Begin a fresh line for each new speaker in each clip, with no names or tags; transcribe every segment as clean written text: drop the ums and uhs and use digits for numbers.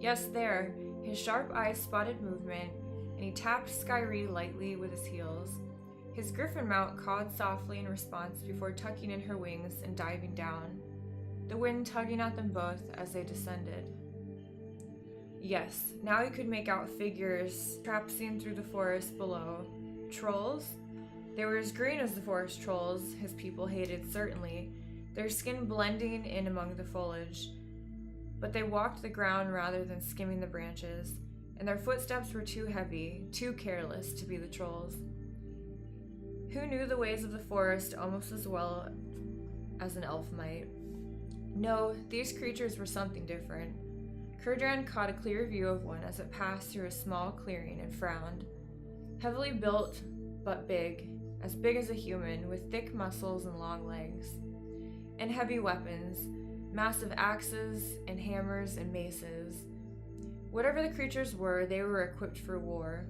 Yes, there. His sharp eyes spotted movement, and he tapped Skyrie lightly with his heels. His griffin mount cawed softly in response before tucking in her wings and diving down, the wind tugging at them both as they descended. Yes, now he could make out figures traipsing through the forest below. Trolls? They were as green as the forest trolls his people hated, certainly, their skin blending in among the foliage. But they walked the ground rather than skimming the branches, and their footsteps were too heavy, too careless to be the trolls. Who knew the ways of the forest almost as well as an elf might? No, these creatures were something different. Kurdran caught a clear view of one as it passed through a small clearing and frowned. Heavily built, but big as a human, with thick muscles and long legs. And heavy weapons, massive axes and hammers and maces. Whatever the creatures were, they were equipped for war.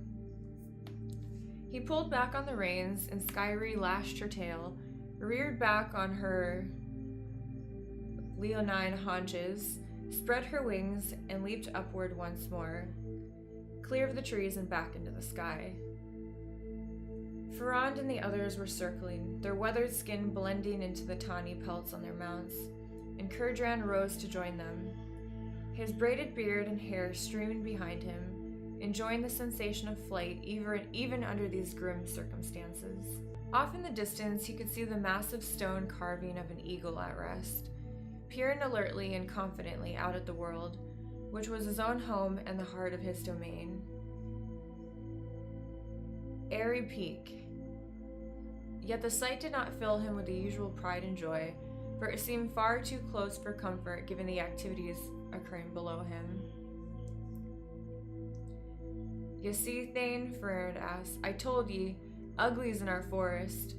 He pulled back on the reins, and Skyrie lashed her tail, reared back on her leonine haunches, spread her wings, and leaped upward once more, clear of the trees and back into the sky. Ferrand and the others were circling, their weathered skin blending into the tawny pelts on their mounts, and Kurdran rose to join them, his braided beard and hair streaming behind him, enjoying the sensation of flight even under these grim circumstances. Off in the distance, he could see the massive stone carving of an eagle at rest, peering alertly and confidently out at the world, which was his own home and the heart of his domain. Airy Peak. Yet the sight did not fill him with the usual pride and joy, for it seemed far too close for comfort given the activities occurring below him. "You see, Thane," Ferrand asked, "I told ye, uglies in our forest."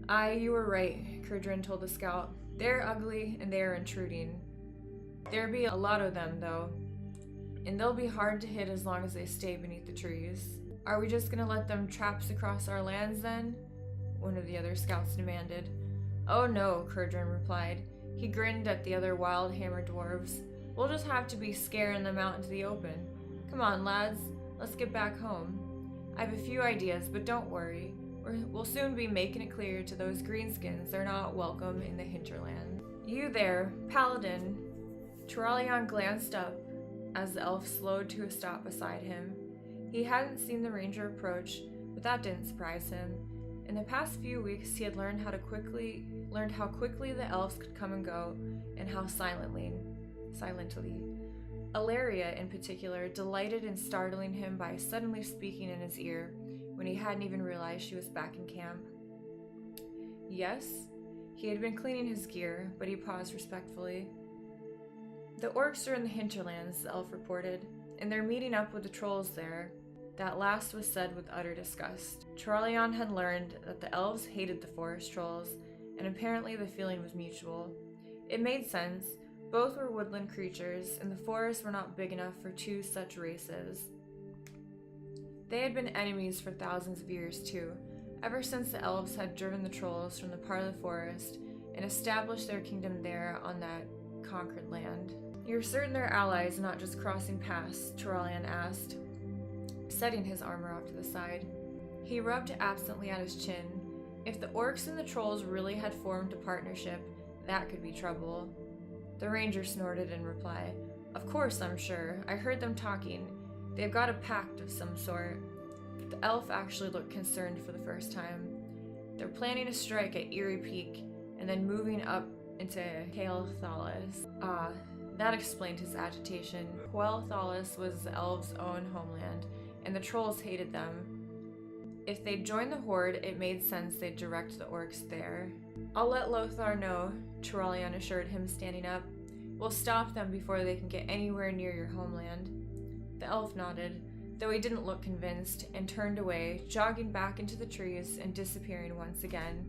"Aye, you were right," Kurdran told the scout. "They're ugly, and they are intruding. There be a lot of them, though, and they'll be hard to hit as long as they stay beneath the trees." "Are we just gonna let them traps across our lands, then?" one of the other scouts demanded. "Oh no," Kurdran replied. He grinned at the other wild hammer dwarves. "We'll just have to be scaring them out into the open. Come on, lads, let's get back home. I have a few ideas, but don't worry. We'll soon be making it clear to those greenskins they're not welcome in the hinterland." "You there, Paladin." Turalyon glanced up as the elf slowed to a stop beside him. He hadn't seen the ranger approach, but that didn't surprise him. In the past few weeks, he had learned how quickly the elves could come and go, and how silently. Ilaria, in particular, delighted in startling him by suddenly speaking in his ear when he hadn't even realized she was back in camp. "Yes?" He had been cleaning his gear, but he paused respectfully. "The orcs are in the hinterlands," the elf reported, "and they're meeting up with the trolls there." That last was said with utter disgust. Turalyon had learned that the elves hated the forest trolls, and apparently the feeling was mutual. It made sense. Both were woodland creatures, and the forests were not big enough for two such races. They had been enemies for thousands of years, too, ever since the elves had driven the trolls from the part of the forest and established their kingdom there on that conquered land. "You're certain they're allies, not just crossing paths?" Turalyon asked, setting his armor off to the side. He rubbed absently at his chin. If the orcs and the trolls really had formed a partnership, that could be trouble. The ranger snorted in reply. "Of course, I'm sure. I heard them talking. They've got a pact of some sort." The elf actually looked concerned for the first time. "They're planning a strike at Airy Peak, and then moving up into aLilFoxz." Ah, that explained his agitation. aLilFoxz was the elves' own homeland, and the trolls hated them. If they'd joined the horde, it made sense they'd direct the orcs there. "I'll let Lothar know," Turalyon assured him, standing up. "We'll stop them before they can get anywhere near your homeland." The elf nodded, though he didn't look convinced, and turned away, jogging back into the trees and disappearing once again.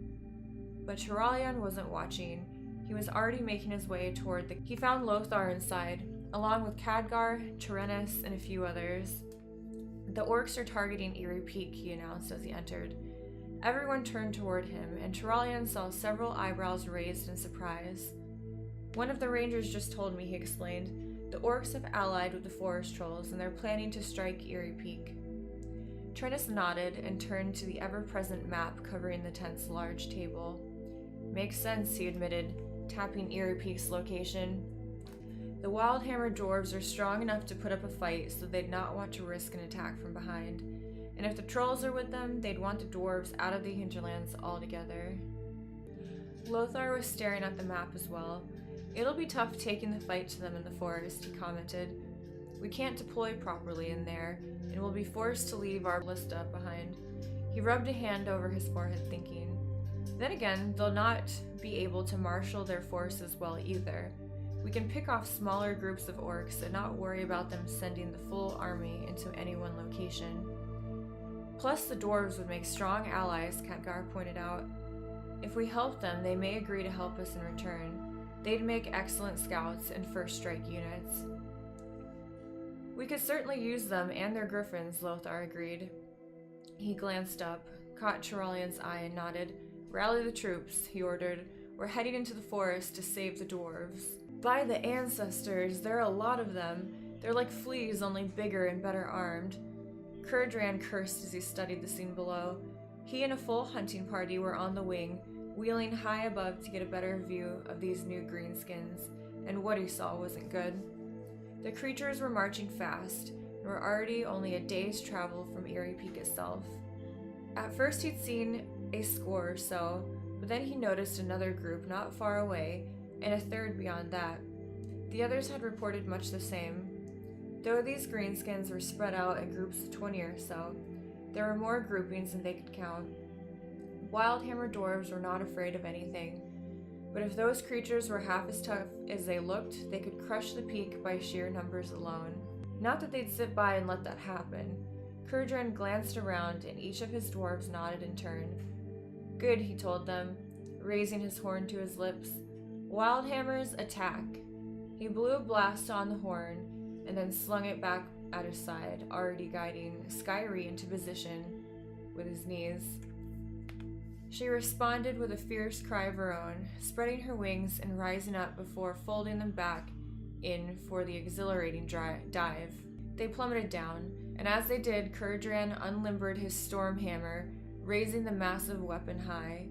But Turalyon wasn't watching. He was already making his way toward the... He found Lothar inside, along with Khadgar, Terenas, and a few others. "The orcs are targeting Airy Peak," he announced as he entered. Everyone turned toward him, and Turalyon saw several eyebrows raised in surprise. "One of the rangers just told me," he explained. The orcs have allied with the forest trolls, and they're planning to strike Eerie Peak. Trennis nodded and turned to the ever-present map covering the tent's large table. Makes sense, he admitted, tapping Eerie Peak's location. The Wildhammer dwarves are strong enough to put up a fight, so they'd not want to risk an attack from behind. And if the trolls are with them, they'd want the dwarves out of the hinterlands altogether. Lothar was staring at the map as well. It'll be tough taking the fight to them in the forest, he commented. We can't deploy properly in there, and we'll be forced to leave our ballista behind. He rubbed a hand over his forehead, thinking. Then again, they'll not be able to marshal their forces well either. We can pick off smaller groups of orcs and not worry about them sending the full army into any one location. Plus, the dwarves would make strong allies, Khadgar pointed out. If we help them, they may agree to help us in return. They'd make excellent scouts and first strike units. We could certainly use them and their griffins, Lothar agreed. He glanced up, caught Cheralian's eye, and nodded. Rally the troops, he ordered. We're heading into the forest to save the dwarves. By the ancestors, there are a lot of them. They're like fleas, only bigger and better armed. Kurdran cursed as he studied the scene below. He and a full hunting party were on the wing, wheeling high above to get a better view of these new greenskins, and what he saw wasn't good. The creatures were marching fast, and were already only a day's travel from Eerie Peak itself. At first he'd seen a score or so, but then he noticed another group not far away, and a third beyond that. The others had reported much the same. Though these greenskins were spread out in groups of 20 or so, there were more groupings than they could count. Wildhammer dwarves were not afraid of anything, but if those creatures were half as tough as they looked, they could crush the peak by sheer numbers alone. Not that they'd sit by and let that happen. Kurdran glanced around, and each of his dwarves nodded in turn. Good, he told them, raising his horn to his lips. Wildhammers, attack. He blew a blast on the horn, and then slung it back at his side, already guiding Skyrie into position with his knees. She responded with a fierce cry of her own, spreading her wings and rising up before folding them back in for the exhilarating dive. They plummeted down, and as they did, Kurdran unlimbered his storm hammer, raising the massive weapon high.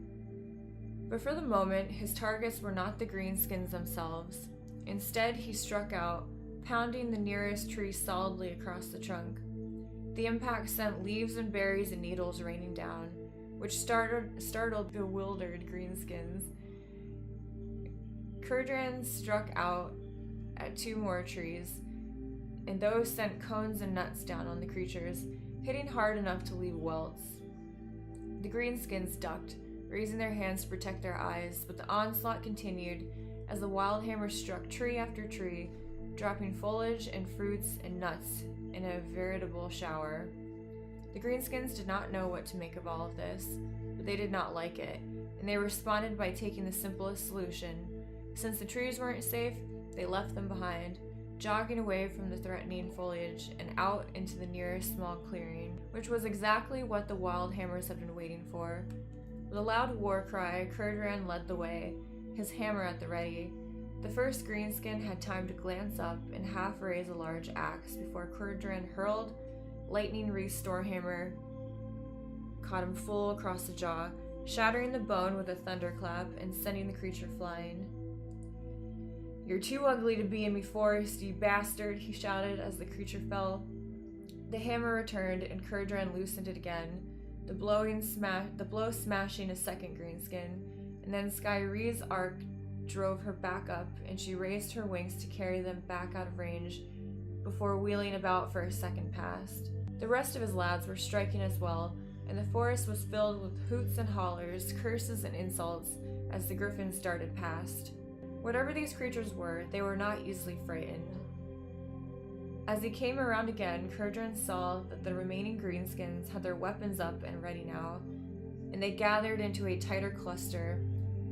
But for the moment, his targets were not the greenskins themselves. Instead, he struck out, pounding the nearest tree solidly across the trunk. The impact sent leaves and berries and needles raining down, which startled bewildered greenskins. Kurdran struck out at 2 more trees, and those sent cones and nuts down on the creatures, hitting hard enough to leave welts. The greenskins ducked, raising their hands to protect their eyes, but the onslaught continued as the wildhammer struck tree after tree, dropping foliage and fruits and nuts in a veritable shower. The greenskins did not know what to make of all of this, but they did not like it, and they responded by taking the simplest solution. Since the trees weren't safe, they left them behind, jogging away from the threatening foliage and out into the nearest small clearing, which was exactly what the wildhammers had been waiting for. With a loud war cry, Kurdran led the way, his hammer at the ready. The first greenskin had time to glance up and half raise a large axe before Kurdran hurled lightning wreath Stormhammer, caught him full across the jaw, shattering the bone with a thunderclap and sending the creature flying. You're too ugly to be in me forest, you bastard, he shouted as the creature fell. The hammer returned and Kurdran loosened it again, the blow smashing a second greenskin, and then Skyrie's arc drove her back up, and she raised her wings to carry them back out of range before wheeling about for a second pass. The rest of his lads were striking as well, and the forest was filled with hoots and hollers, curses and insults as the griffins darted past. Whatever these creatures were, they were not easily frightened. As he came around again, Kurdran saw that the remaining greenskins had their weapons up and ready now, and they gathered into a tighter cluster,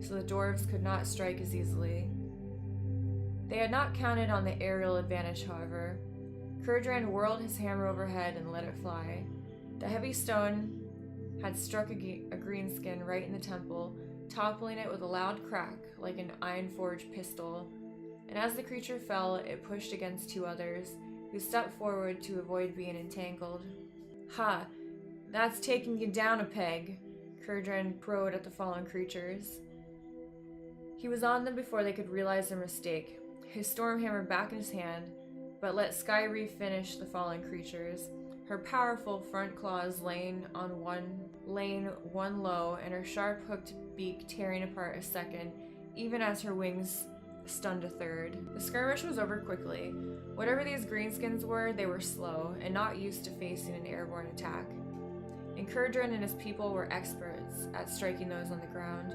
so the dwarves could not strike as easily. They had not counted on the aerial advantage, however. Kurdran whirled his hammer overhead and let it fly. The heavy stone had struck a greenskin right in the temple, toppling it with a loud crack like an iron-forged pistol. and as the creature fell, it pushed against 2 others, who stepped forward to avoid being entangled. "Ha! That's taking you down a peg," Kurdran crowed at the fallen creatures. He was on them before they could realize their mistake, his stormhammer back in his hand, but let Skyrie finish the fallen creatures, her powerful front claws laying one low, and her sharp hooked beak tearing apart a second, even as her wings stunned a third. The skirmish was over quickly. Whatever these greenskins were, they were slow, and not used to facing an airborne attack. And Kurdran and his people were experts at striking those on the ground.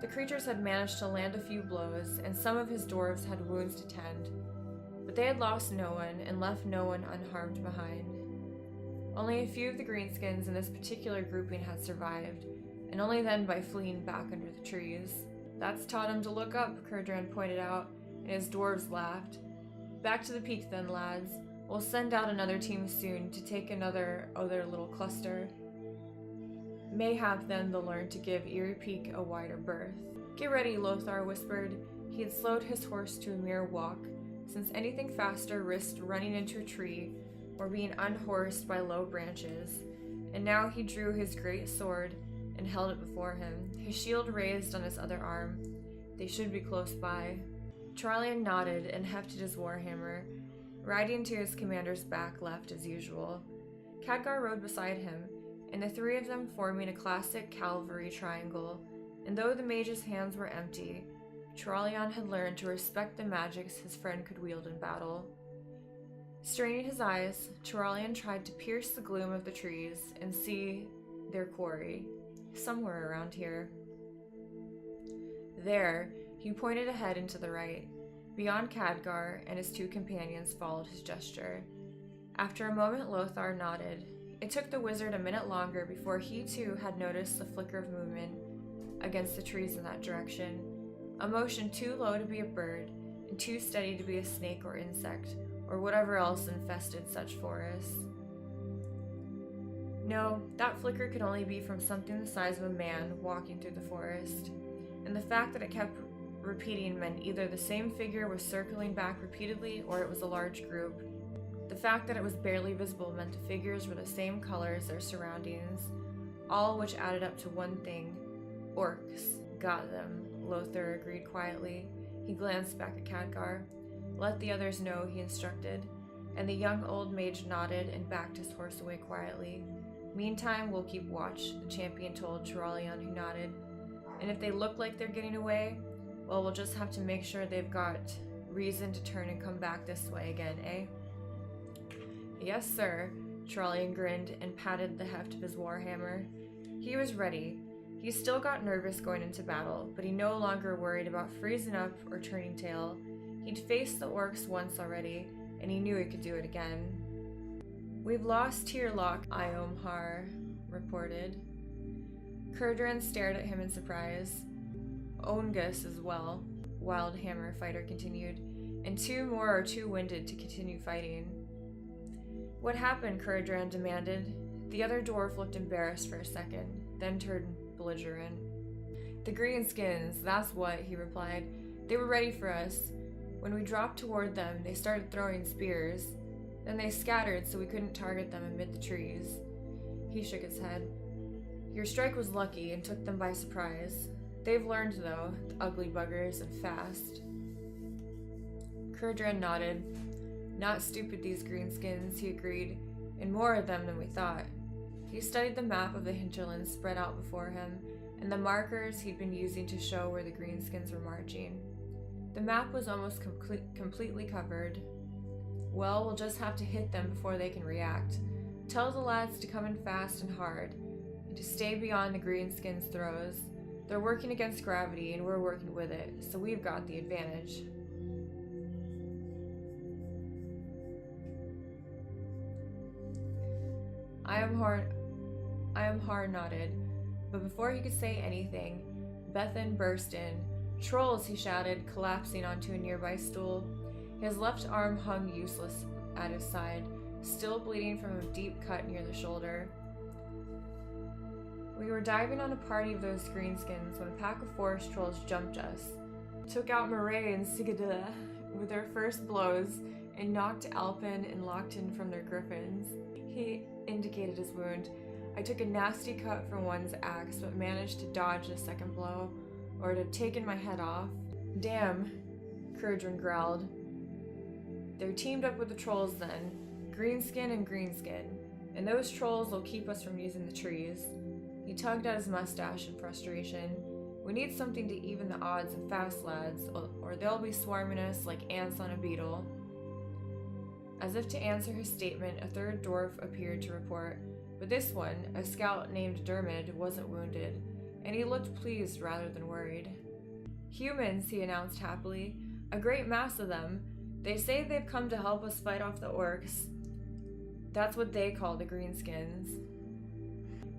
The creatures had managed to land a few blows, and some of his dwarves had wounds to tend, but they had lost no one and left no one unharmed behind. Only a few of the greenskins in this particular grouping had survived, and only then by fleeing back under the trees. "That's taught him to look up," Kurdran pointed out, and his dwarves laughed. "Back to the peak then, lads. We'll send out another team soon to take another little cluster. Mayhap then they'll learn to give Eerie Peak a wider berth." "Get ready," Lothar whispered. He had slowed his horse to a mere walk, since anything faster risked running into a tree or being unhorsed by low branches, and now he drew his great sword and held it before him, his shield raised on his other arm. They should be close by. Charlian nodded and hefted his warhammer, riding to his commander's back left as usual. Khadgar rode beside him, and the 3 of them forming a classic cavalry triangle, and though the mage's hands were empty, Charlian had learned to respect the magics his friend could wield in battle. Straining his eyes, Charlian tried to pierce the gloom of the trees and see their quarry, somewhere around here. There, he pointed ahead and to the right. Beyond Khadgar, and his 2 companions followed his gesture. After a moment, Lothar nodded. It took the wizard a minute longer before he too had noticed the flicker of movement against the trees in that direction, a motion too low to be a bird and too steady to be a snake or insect, or whatever else infested such forests. No, that flicker could only be from something the size of a man walking through the forest, and the fact that it kept repeating meant either the same figure was circling back repeatedly or it was a large group. The fact that it was barely visible meant the figures were the same color as their surroundings, all which added up to one thing: orcs. "Got them," Lothar agreed quietly. He glanced back at Khadgar. "Let the others know," he instructed, and the young old mage nodded and backed his horse away quietly. "Meantime, we'll keep watch," the champion told Charlian, who nodded. "And if they look like they're getting away, well, we'll just have to make sure they've got reason to turn and come back this way again, eh?" "Yes, sir," Charlian grinned and patted the heft of his warhammer. He was ready. He still got nervous going into battle, but he no longer worried about freezing up or turning tail. He'd faced the orcs once already, and he knew he could do it again. "We've lost Tyrlock," Iomhar reported. Kurdran stared at him in surprise. "Ongus as well," Wildhammer Fighter continued, "and 2 more are too winded to continue fighting." "What happened?" Kurdran demanded. The other dwarf looked embarrassed for a second, then turned belligerent. "The greenskins, that's what," he replied. "They were ready for us. When we dropped toward them, they started throwing spears. Then they scattered so we couldn't target them amid the trees." He shook his head. "Your strike was lucky and took them by surprise. They've learned, though, the ugly buggers, and fast." Kurdran nodded. "Not stupid, these greenskins," he agreed, "and more of them than we thought." He studied the map of the hinterlands spread out before him, and the markers he'd been using to show where the greenskins were marching. The map was almost completely covered. "Well, we'll just have to hit them before they can react. Tell the lads to come in fast and hard, and to stay beyond the greenskins' throws. They're working against gravity, and we're working with it, so we've got the advantage." Iomhar nodded, but before he could say anything, Bethan burst in. "Trolls!" he shouted, collapsing onto a nearby stool. His left arm hung useless at his side, still bleeding from a deep cut near the shoulder. "We were diving on a party of those greenskins when a pack of forest trolls jumped us. took out Marae and Sigadilla with their first blows and knocked Alpin and Lockton from their griffins. He indicated his wound. I took a nasty cut from one's axe, but managed to dodge the second blow, or it had taken my head off. Damn, Kurdrin growled. They're teamed up with the trolls then, Greenskin and Greenskin, and those trolls will keep us from using the trees. He tugged at his mustache in frustration. We need something to even the odds of fast lads, or they'll be swarming us like ants on a beetle. As if to answer his statement, a third dwarf appeared to report, but this one, a scout named Dermid, wasn't wounded, and he looked pleased rather than worried. Humans, he announced happily, a great mass of them. They say they've come to help us fight off the orcs. That's what they call the greenskins.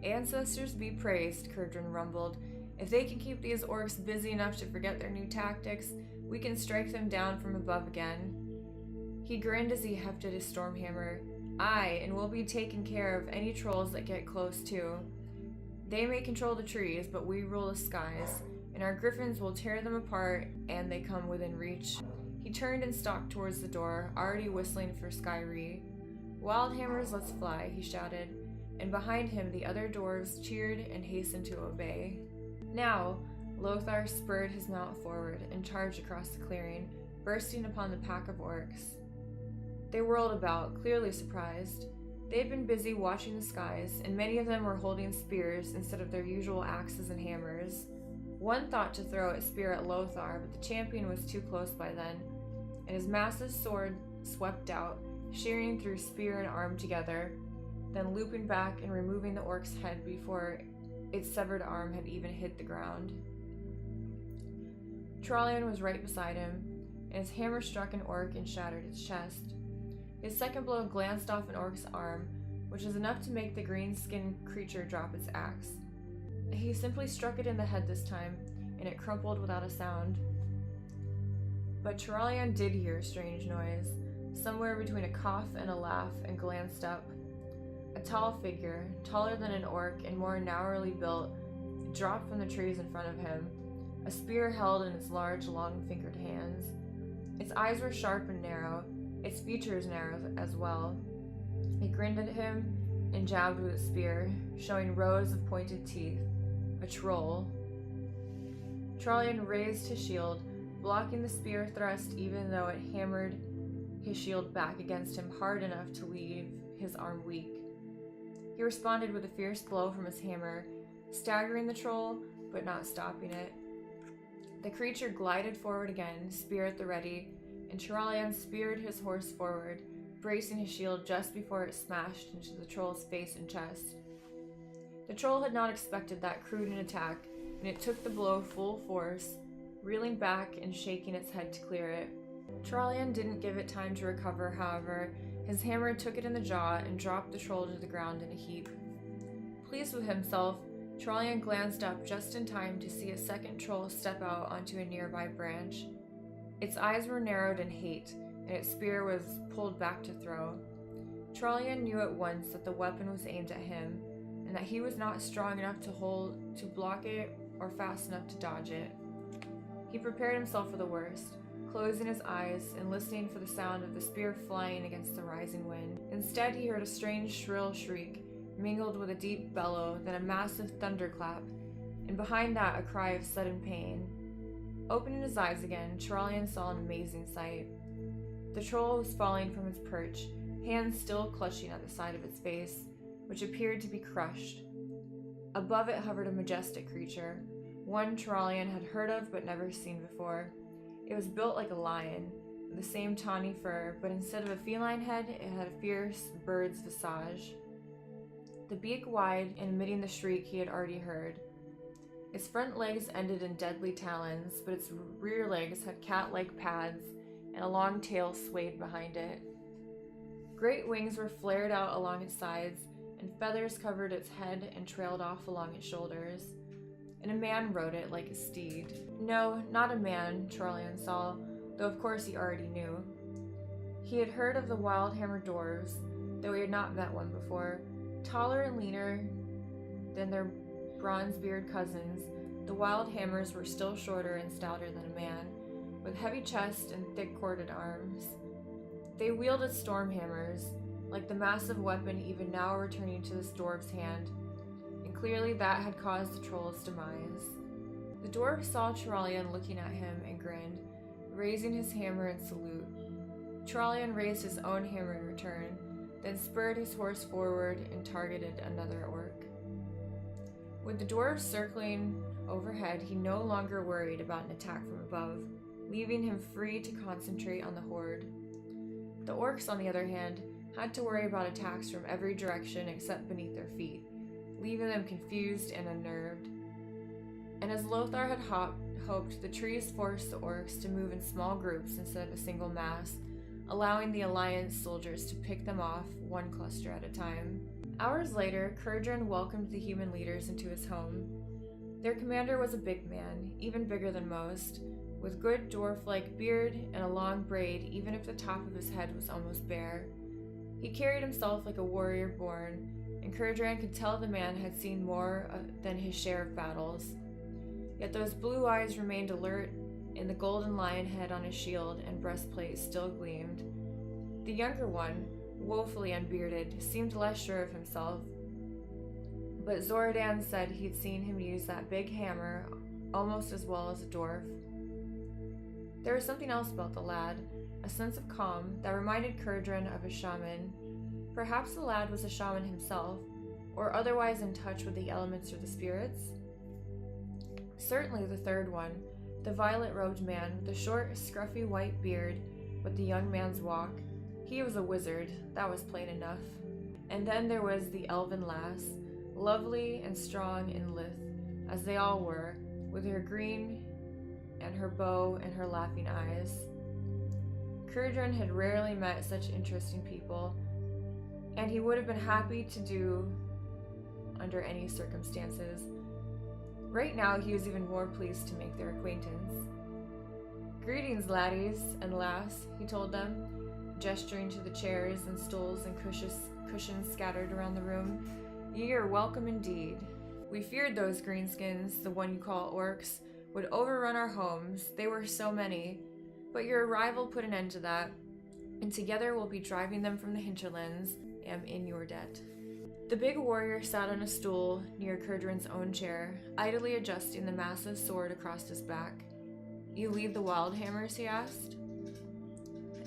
Ancestors be praised, Kurdrin rumbled. If they can keep these orcs busy enough to forget their new tactics, we can strike them down from above again. He grinned as he hefted his stormhammer. Aye, and we'll be taking care of any trolls that get close too. They may control the trees, but we rule the skies, and our griffins will tear them apart and they come within reach. He turned and stalked towards the door, already whistling for Skyree. Wildhammers, let's fly, he shouted, and behind him the other dwarves cheered and hastened to obey. Now, Lothar spurred his mount forward and charged across the clearing, bursting upon the pack of orcs. They whirled about, clearly surprised. They had been busy watching the skies, and many of them were holding spears instead of their usual axes and hammers. One thought to throw a spear at Lothar, but the champion was too close by then, and his massive sword swept out, shearing through spear and arm together, then looping back and removing the orc's head before its severed arm had even hit the ground. Trollian was right beside him, and his hammer struck an orc and shattered its chest. His second blow glanced off an orc's arm, which was enough to make the green-skinned creature drop its axe. He simply struck it in the head this time, and it crumpled without a sound. But Trollian did hear a strange noise, somewhere between a cough and a laugh, and glanced up. A tall figure, taller than an orc and more narrowly built, dropped from the trees in front of him, a spear held in its large, long-fingered hands. Its eyes were sharp and narrow, its features narrow as well. It grinned at him and jabbed with its spear, showing rows of pointed teeth. A troll. Trollian raised his shield, blocking the spear thrust even though it hammered his shield back against him hard enough to leave his arm weak. He responded with a fierce blow from his hammer, staggering the troll, but not stopping it. The creature glided forward again, spear at the ready, and Trollian speared his horse forward, bracing his shield just before it smashed into the troll's face and chest. The troll had not expected that crude an attack, and it took the blow full force, reeling back and shaking its head to clear it. Trollian didn't give it time to recover, however. His hammer took it in the jaw and dropped the troll to the ground in a heap. Pleased with himself, Trollian glanced up just in time to see a second troll step out onto a nearby branch. Its eyes were narrowed in hate, and its spear was pulled back to throw. Trollian knew at once that the weapon was aimed at him, and that he was not strong enough to block it or fast enough to dodge it. He prepared himself for the worst, closing his eyes and listening for the sound of the spear flying against the rising wind. Instead, he heard a strange shrill shriek, mingled with a deep bellow, then a massive thunderclap, and behind that a cry of sudden pain. Opening his eyes again, Trollian saw an amazing sight. The troll was falling from its perch, hands still clutching at the side of its face, which appeared to be crushed. Above it hovered a majestic creature, one Trollian had heard of but never seen before. It was built like a lion, with the same tawny fur, but instead of a feline head, it had a fierce bird's visage. The beak wide and emitting the shriek he had already heard. Its front legs ended in deadly talons, but its rear legs had cat-like pads, and a long tail swayed behind it. Great wings were flared out along its sides, and feathers covered its head and trailed off along its shoulders. And a man rode it like a steed. No, not a man, Trollian saw, though of course he already knew. He had heard of the Wildhammer dwarves, though he had not met one before. Taller and leaner than their bronze-beard cousins, The wild hammers were still shorter and stouter than a man, with heavy chests and thick corded arms. They wielded storm hammers, like the massive weapon even now returning to this dwarf's hand, and clearly that had caused the troll's demise. The dwarf saw Trollian looking at him and grinned, raising his hammer in salute. Trollian raised his own hammer in return, then spurred his horse forward and targeted another orc. With the dwarf circling overhead, he no longer worried about an attack from above, leaving him free to concentrate on the horde. The orcs, on the other hand, had to worry about attacks from every direction except beneath their feet, leaving them confused and unnerved. And as Lothar had hoped, the trees forced the orcs to move in small groups instead of a single mass, allowing the Alliance soldiers to pick them off one cluster at a time. Hours later, Kurdran welcomed the human leaders into his home. Their commander was a big man, even bigger than most, with good dwarf-like beard and a long braid even if the top of his head was almost bare. He carried himself like a warrior born, and Kurdran could tell the man had seen more than his share of battles. Yet those blue eyes remained alert, and the golden lion head on his shield and breastplate still gleamed. The younger one, woefully unbearded, seemed less sure of himself, but Zoradan said he'd seen him use that big hammer almost as well as a dwarf. There was something else about the lad, a sense of calm that reminded Kurdran of a shaman. Perhaps the lad was a shaman himself, or otherwise in touch with the elements or the spirits. Certainly the third one, the violet-robed man with the short, scruffy white beard with the young man's walk. He was a wizard, that was plain enough. And then there was the elven lass, lovely and strong and lithe, as they all were, with her green and her bow and her laughing eyes. Kurdran had rarely met such interesting people, and he would have been happy to do under any circumstances. Right now, he was even more pleased to make their acquaintance. "Greetings, laddies and lass," he told them, gesturing to the chairs and stools and cushions scattered around the room. "Ye are welcome indeed. We feared those greenskins, the one you call orcs, would overrun our homes. They were so many. But your arrival put an end to that, and together we'll be driving them from the hinterlands. Am in your debt." The big warrior sat on a stool near Kurdran's own chair, idly adjusting the massive sword across his back. "You lead the Wildhammers?" he asked.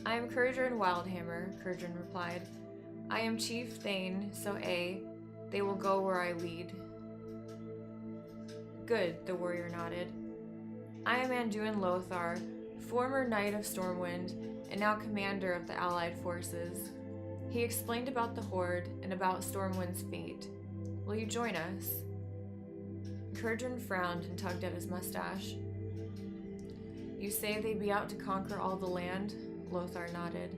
"I am Kurdran Wildhammer," Kurdran replied. "I am Chief Thane, so they will go where I lead." "Good," the warrior nodded. "I am Anduin Lothar, former Knight of Stormwind, and now commander of the allied forces." He explained about the Horde and about Stormwind's fate. "Will you join us?" Kurdran frowned and tugged at his mustache. "You say they be out to conquer all the land?" Lothar nodded.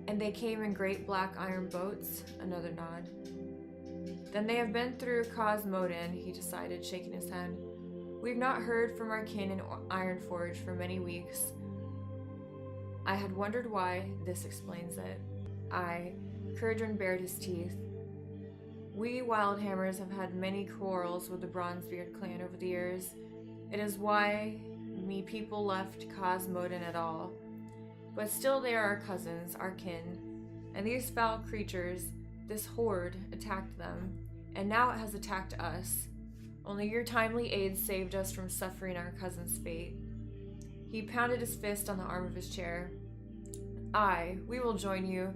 "And they came in great black iron boats?" Another nod. "Then they have been through Cosmodan," he decided, shaking his head. "We've not heard from our kin in Ironforge for many weeks." I had wondered why. This explains it. Kurdran bared his teeth. "We Wildhammers have had many quarrels with the Bronzebeard clan over the years. It is why me people left Cosmodan at all. But still they are our cousins, our kin. And these foul creatures, this horde, attacked them. And now it has attacked us. Only your timely aid saved us from suffering our cousin's fate." He pounded his fist on the arm of his chair. We will join you.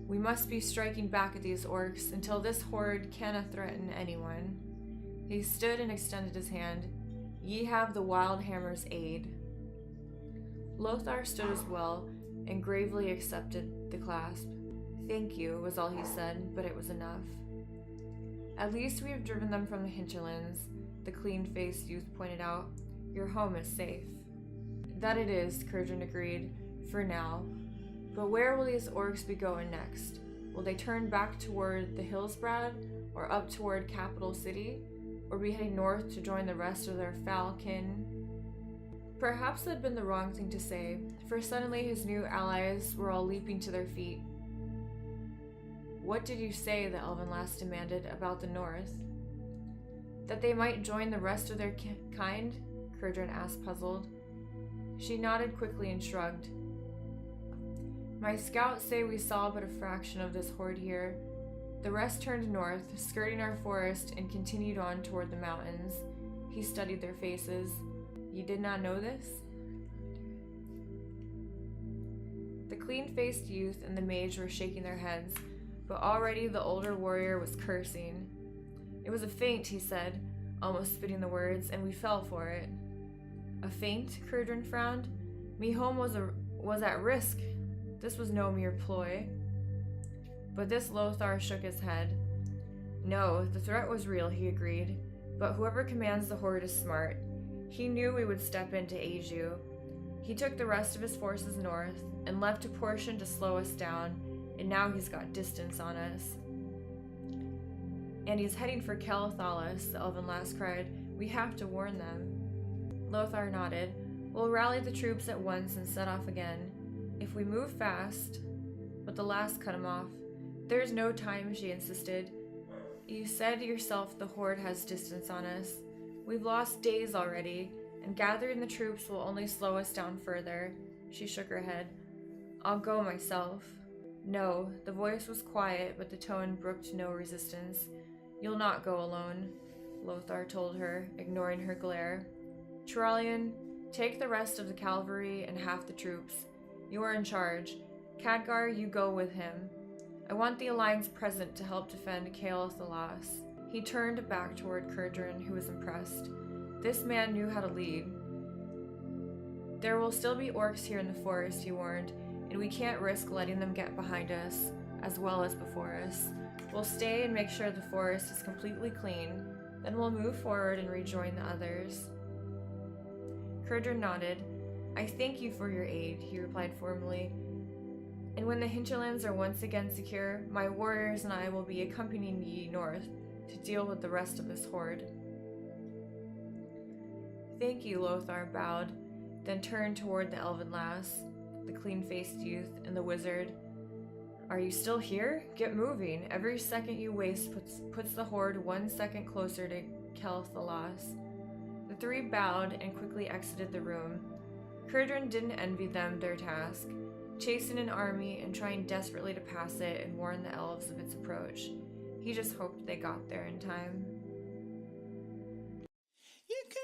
We must be striking back at these orcs until this horde cannot threaten anyone." He stood and extended his hand. "Ye have the Wildhammer's aid." Lothar stood as well and gravely accepted the clasp. "Thank you," was all he said, but it was enough. "At least we have driven them from the hinterlands," the clean-faced youth pointed out. "Your home is safe." "That it is," Kurdran agreed, "for now. But where will these orcs be going next? Will they turn back toward the Hillsbrad, or up toward Capital City, or be heading north to join the rest of their foul kin?" Perhaps that had been the wrong thing to say, for suddenly his new allies were all leaping to their feet. "What did you say," the elven lass demanded, "about the north?" That they might join the rest of their kind? Kurdran asked, puzzled. She nodded quickly and shrugged. My scouts say we saw but a fraction of this horde here. The rest turned north, skirting our forest, and continued on toward the mountains. He studied their faces. You did not know this? The clean-faced youth and the mage were shaking their heads, but already the older warrior was cursing. It was a feint, he said, almost spitting the words, and we fell for it. A feint? Kurdran frowned. Me home was at risk. This was no mere ploy. But this Lothar shook his head. No, the threat was real, he agreed. But whoever commands the horde is smart. He knew we would step in to aid you. He took the rest of his forces north and left a portion to slow us down, and now he's got distance on us. And he's heading for Calathalis, the elven lass cried. We have to warn them. Lothar nodded. We'll rally the troops at once and set off again. If we move fast... But the lass cut him off. There's no time, she insisted. You said yourself the horde has distance on us. We've lost days already, and gathering the troops will only slow us down further. She shook her head. I'll go myself. No, the voice was quiet, but the tone brooked no resistance. You'll not go alone, Lothar told her, ignoring her glare. Turalyon, take the rest of the cavalry and half the troops. You are in charge. Khadgar, you go with him. I want the Alliance present to help defend Calathalis. He turned back toward Kurdran, who was impressed. This man knew how to lead. There will still be orcs here in the forest, he warned, and we can't risk letting them get behind us, as well as before us. We'll stay and make sure the forest is completely clean, then we'll move forward and rejoin the others. Kurdran nodded. I thank you for your aid, he replied formally. And when the hinterlands are once again secure, my warriors and I will be accompanying ye north to deal with the rest of this horde. Thank you, Lothar bowed, then turned toward the elven lass, the clean-faced youth, and the wizard. Are you still here? Get moving. Every second you waste puts the horde 1 second closer to Calathalis. The three bowed and quickly exited the room. Kurdran didn't envy them their task, chasing an army and trying desperately to pass it and warn the elves of its approach. He just hoped they got there in time.
You can